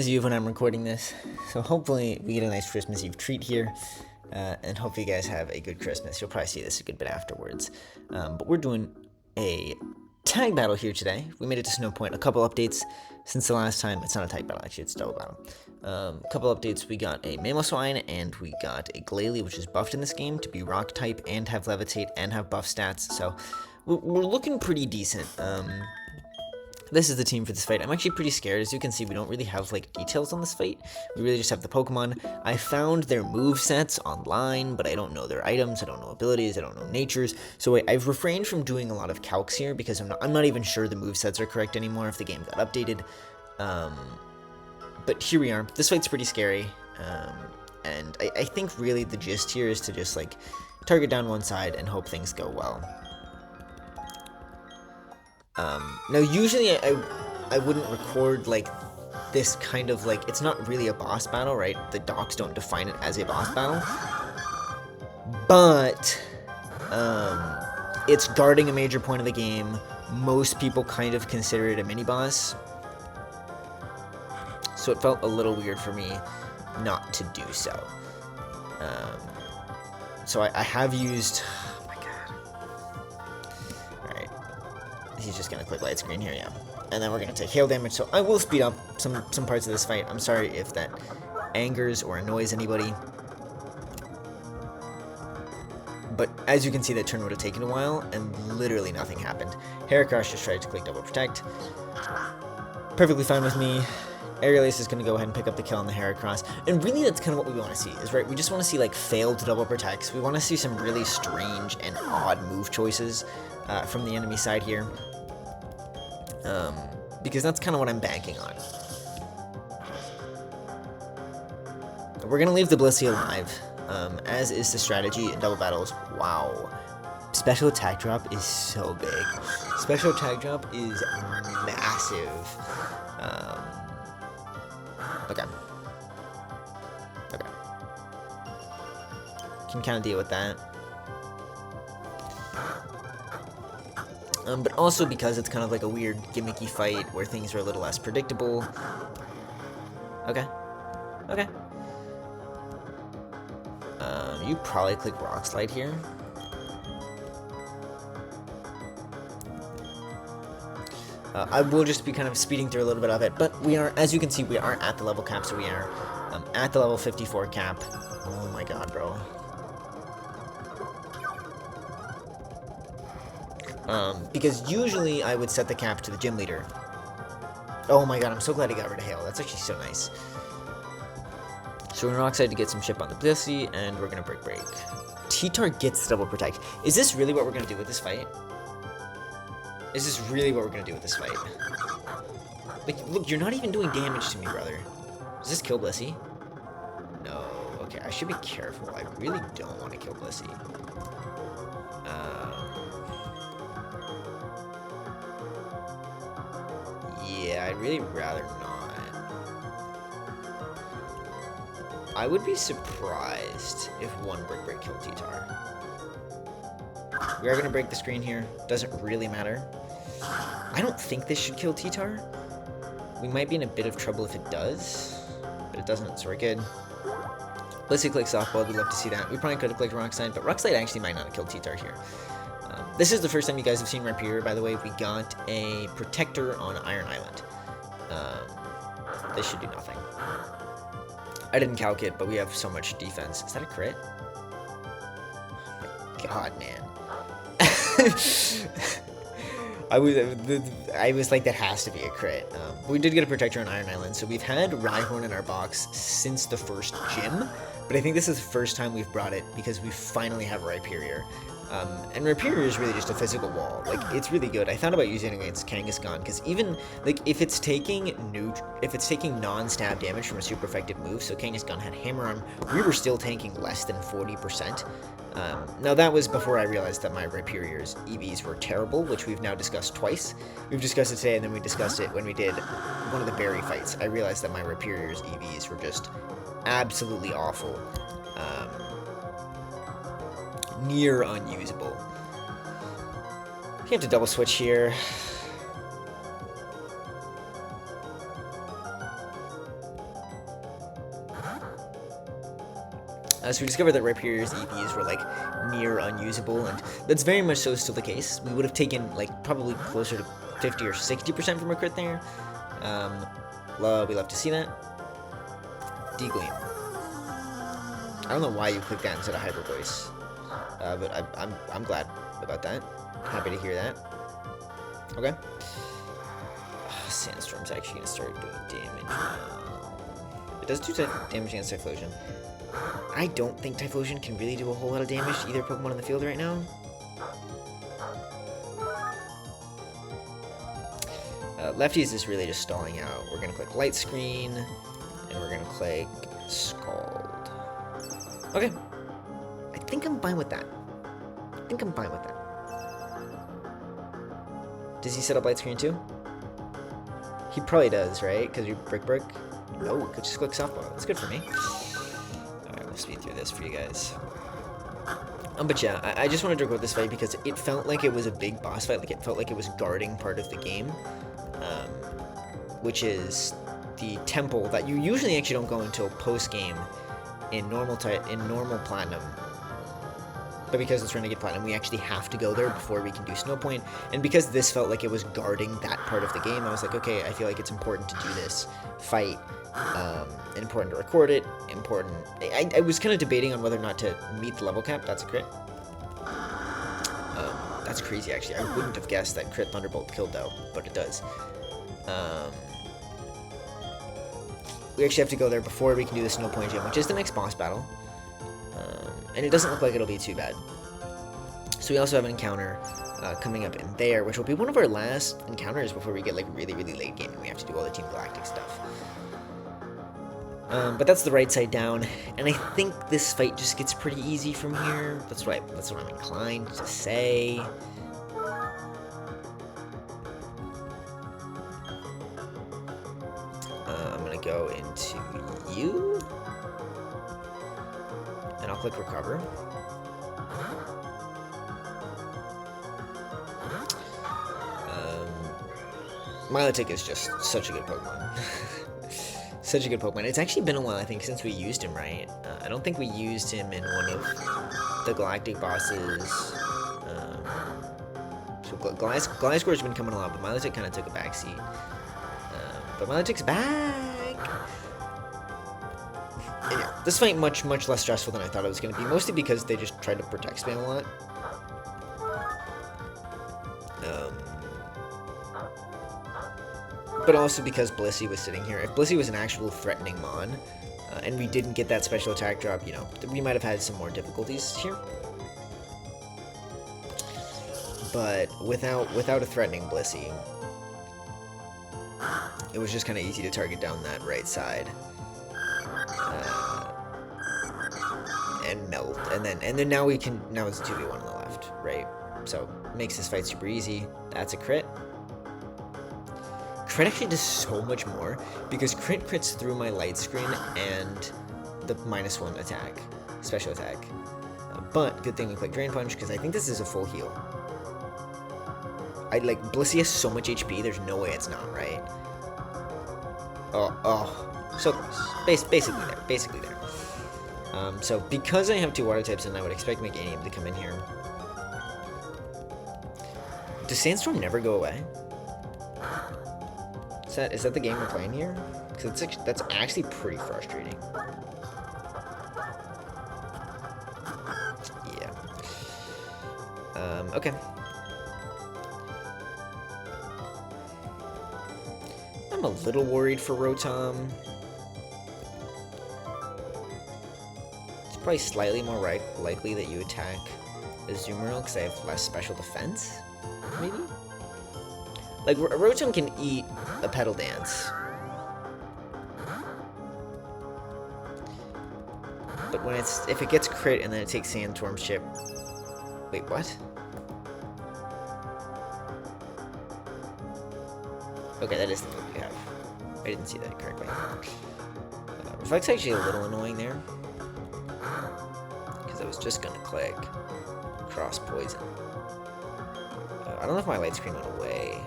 Eve when I'm recording this, so hopefully we get a nice Christmas Eve treat here, and hopefully you guys have a good Christmas. You'll probably see this a good bit afterwards, but we're doing a tag battle here today. We made it to Snow Point. A couple updates since the last time. It's not a tag battle, actually, it's a double battle. A couple updates. We got a Mamoswine and we got a Glalie, which is buffed in this game to be rock type and have levitate and have buff stats, so we're looking pretty decent. This is the team for this fight. I'm actually pretty scared. As you can see, we don't really have, like, details on this fight. We really just have the Pokemon. I found their movesets online, but I don't know their items. I don't know abilities. I don't know natures. So I've refrained from doing a lot of calcs here because I'm not even sure the movesets are correct anymore if the game got updated. But here we are. This fight's pretty scary. And I think really the gist here is to just, like, target down one side and hope things go well. Now usually I wouldn't record like this kind of like, it's not really a boss battle, right? The docs don't define it as a boss battle, but it's guarding a major point of the game. Most people kind of consider it a mini boss, so it felt a little weird for me not to do so. So I have used, he's just gonna click light screen here, yeah. And then we're gonna take hail damage, so I will speed up some parts of this fight. I'm sorry if that angers or annoys anybody. But as you can see, that turn would have taken a while, and literally nothing happened. Heracross just tried to click double protect. Perfectly fine with me. Aerial Ace is gonna go ahead and pick up the kill on the Heracross. And really that's kind of what we want to see, is right, we just want to see like failed double protects. We want to see some really strange and odd move choices from the enemy side here. Because that's kind of what I'm banking on. We're going to leave the Blissey alive, as is the strategy in double battles. Wow. Special attack drop is so big. Special attack drop is massive. Okay. Okay. Can kind of deal with that. But also because it's kind of like a weird gimmicky fight where things are a little less predictable. Okay. Okay. You probably click Rock Slide here. I will just be kind of speeding through a little bit of it, but we are, as you can see, we are at the level cap, so we are at the level 54 cap. Oh my god, bro. Because usually I would set the cap to the gym leader. Oh my god, I'm so glad he got rid of hail. That's actually so nice. So we're gonna Rock Slide to get some chip on the Blissey, and we're gonna break. T-Tar gets double protect. Is this really what we're gonna do with this fight? Is this really what we're gonna do with this fight? Like, look, you're not even doing damage to me, brother. Does this kill Blissey? No. Okay, I should be careful. I really don't want to kill Blissey. Yeah, I'd really rather not. I would be surprised if one break killed T-Tar. We are going to break the screen here. Doesn't really matter. I don't think this should kill T-Tar. We might be in a bit of trouble if it does, but it doesn't, so we're good. Blissey clicks softball. We'd love to see that. We probably could have clicked Rock Slide, but Rock Slide actually might not have killed T-Tar here. This is the first time you guys have seen Rapier, by the way. We got a Protector on Iron Island. This should do nothing. I didn't calc it, but we have so much defense. Is that a crit? Oh my god, man. I was like, that has to be a crit. We did get a Protector on Iron Island, so we've had Rhyhorn in our box since the first gym, but I think this is the first time we've brought it because we finally have Rhyperior. And Rapier is really just a physical wall. Like, it's really good. I thought about using it against Kangaskhan, because even, like, if it's taking non-stab damage from a super effective move, so Kangaskhan had Hammer Arm, we were still tanking less than 40%. Now, that was before I realized that my Rhyperior's EVs were terrible, which we've now discussed twice. We've discussed it today, and then we discussed it when we did one of the berry fights. I realized that my Rhyperior's EVs were just absolutely awful. Near unusable. You have to double switch here. So we discovered that Ripier's EVs were like near unusable, and that's very much so still the case. We would have taken like probably closer to 50 or 60% from a crit there. We love to see that. Degleam. I don't know why you clicked that instead of Hyper Voice, but I'm glad about that. Happy to hear that. Okay. Sandstorm's actually gonna start doing damage now. It does do damage against Typhlosion. I don't think Typhlosion can really do a whole lot of damage to either Pokemon in the field right now. Lefty is just really just stalling out. We're gonna click Light Screen, and we're gonna click Scald. Okay. I think I'm fine with that. Does he set up Light Screen too? He probably does, right? Because you brick. No, could just click Softball. That's good for me. Alright, we'll speed through this for you guys. But yeah, I just wanted to record this fight because it felt like it was a big boss fight. Like, it felt like it was guarding part of the game. Which is the temple that you usually actually don't go until post-game in normal Platinum. But because it's Renegade Platinum, we actually have to go there before we can do Snow Point. And because this felt like it was guarding that part of the game, I was like, okay, I feel like it's important to do this fight. Important to record it. Important. I was kind of debating on whether or not to meet the level cap. That's a crit. That's crazy, actually. I wouldn't have guessed that crit Thunderbolt killed, though, but it does. We actually have to go there before we can do the Snow Point Gym, which is the next boss battle. And it doesn't look like it'll be too bad. So we also have an encounter coming up in there, which will be one of our last encounters before we get like really late game and we have to do all the Team Galactic stuff. But that's the right side down, and I think this fight just gets pretty easy from here. That's what I'm inclined to say. I'm gonna go into you, and I'll click recover. Milotic is just such a good Pokemon. Such a good Pokemon. It's actually been a while, I think, since we used him, right? I don't think we used him in one of the Galactic bosses. So Gliscor's been coming a lot, but Milotic kind of took a backseat. But Milotic's back! And yeah, this fight much less stressful than I thought it was going to be, mostly because they just tried to protect spam a lot. But also because Blissey was sitting here. If Blissey was an actual threatening Mon, and we didn't get that special attack drop, you know, we might have had some more difficulties here. But without a threatening Blissey, it was just kind of easy to target down that right side. And melt. And then now it's a 2v1 on the left, right? So makes this fight super easy. That's a crit. Crit actually does so much more, because crit crits through my light screen and the -1 attack, special attack. But good thing we click Drain Punch, because I think this is a full heal. Blissey has so much HP, there's no way it's not, right? Oh, so close. Basically there. So because I have 2 water types, and I would expect Meganium to come in here. Does Sandstorm never go away? Is that the game we're playing here? Because that's actually pretty frustrating. Yeah. Okay. I'm a little worried for Rotom. It's probably slightly more likely that you attack Azumarill because I have less special defense, maybe? Like, Rotom can eat a Petal Dance. But if it gets crit and then it takes Sandstorm's chip... Wait, what? Okay, that is the move you have. I didn't see that correctly. Reflect's actually a little annoying there. Because I was just gonna click Cross Poison. I don't know if my light screen went away.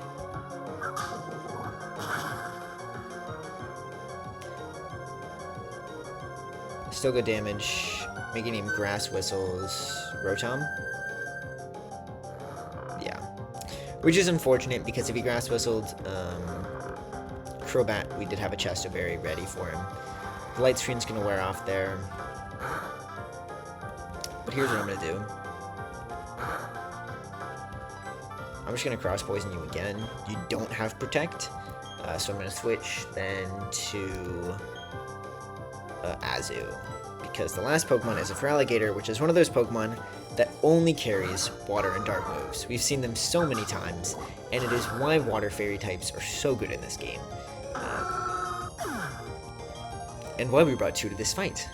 Still good damage. Meganium Grass Whistles Rotom. Yeah. Which is unfortunate because if he Grass Whistled Crobat, we did have a Chesto Berry ready for him. The light screen's gonna wear off there. But here's what I'm gonna do. I'm just gonna Cross Poison you again. You don't have Protect. So I'm gonna switch then to Azu. Because the last Pokemon is a Feraligatr, which is one of those Pokemon that only carries Water and Dark moves. We've seen them so many times, and it is why Water Fairy types are so good in this game. And why we brought 2 to this fight.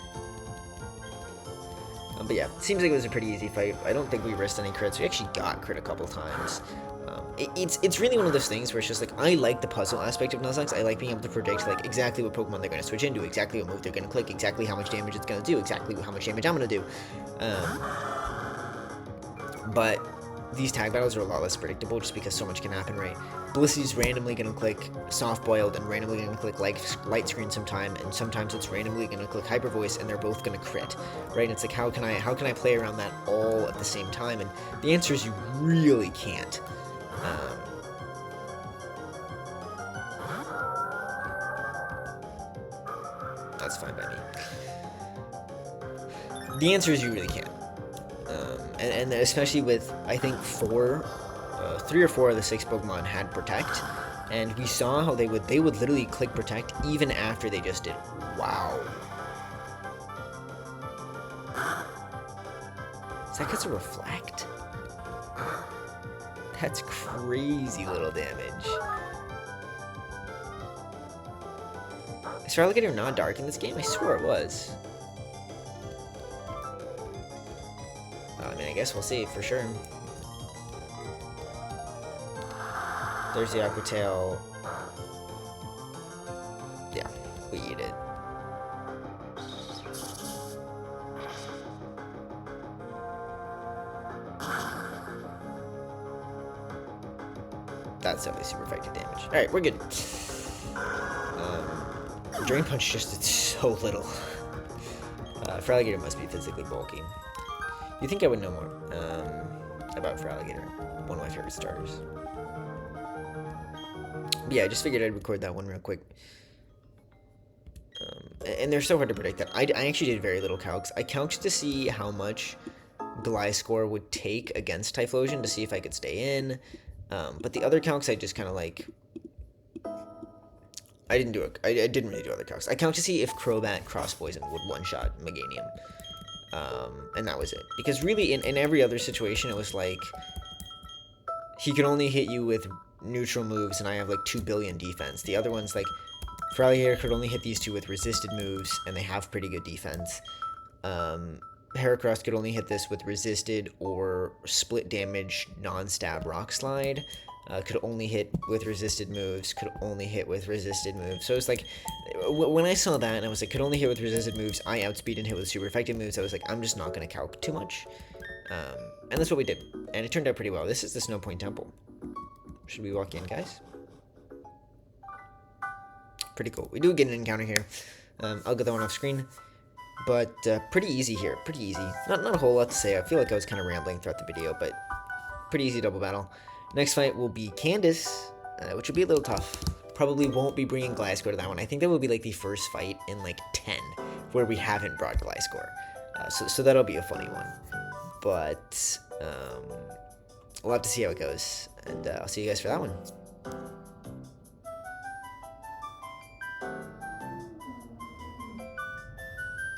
But yeah, it seems like it was a pretty easy fight. I don't think we risked any crits. We actually got crit a couple times. It's really one of those things where it's just like, I like the puzzle aspect of Nuzlocke. I like being able to predict like exactly what Pokemon they're going to switch into, exactly what move they're going to click, exactly how much damage it's going to do, exactly how much damage I'm going to do. But these tag battles are a lot less predictable just because so much can happen, right? Blissey's randomly going to click Soft Boiled and randomly going to click Light Screen sometime, and sometimes it's randomly going to click Hyper Voice and they're both going to crit, right? And it's like, how can I play around that all at the same time? And the answer is you really can't. That's fine by me. The answer is you really can't. And especially with, I think, 3 or 4 of the 6 Pokemon had Protect, and we saw how they would literally click Protect even after they just did. Wow. Is that because of Reflect? That's crazy little damage. Is Feraligatr not dark in this game? I swore it was. Well, I mean, I guess we'll see for sure. There's the Aqua Tail. Yeah, we eat it. That's definitely super effective damage. Alright, we're good. Drain Punch just did so little. Feraligatr must be physically bulky. You think I would know more about Feraligatr, one of my favorite starters. But yeah, I just figured I'd record that one real quick. And they're so hard to predict that. I actually did very little calcs. I calced to see how much Gliscor would take against Typhlosion to see if I could stay in. But the other calcs I just kind of like... I didn't really do other calcs. I calced to see if Crobat Cross Poison would one-shot Meganium. And that was it. Because really, in every other situation, it was like... He could only hit you with neutral moves, and I have like 2 billion defense. The other ones, like... Feraligatr could only hit these 2 with resisted moves, and they have pretty good defense. Heracross could only hit this with resisted or split damage non-stab Rock Slide. Could only hit with resisted moves, could only hit with resisted moves. So it's like, when I saw that and I was like, could only hit with resisted moves, I outspeed and hit with super effective moves, I was like, I'm just not going to calc too much. And that's what we did. And it turned out pretty well. This is the Snow Point Temple. Should we walk in, guys? Pretty cool. We do get an encounter here. I'll get that one off screen. But pretty easy here. Pretty easy. Not a whole lot to say. I feel like I was kind of rambling throughout the video, but pretty easy double battle. Next fight will be Candace, which will be a little tough. Probably won't be bringing Gliscor to that one. I think that will be like the first fight in like 10 where we haven't brought Gliscor. So that'll be a funny one. But we'll have to see how it goes. And I'll see you guys for that one.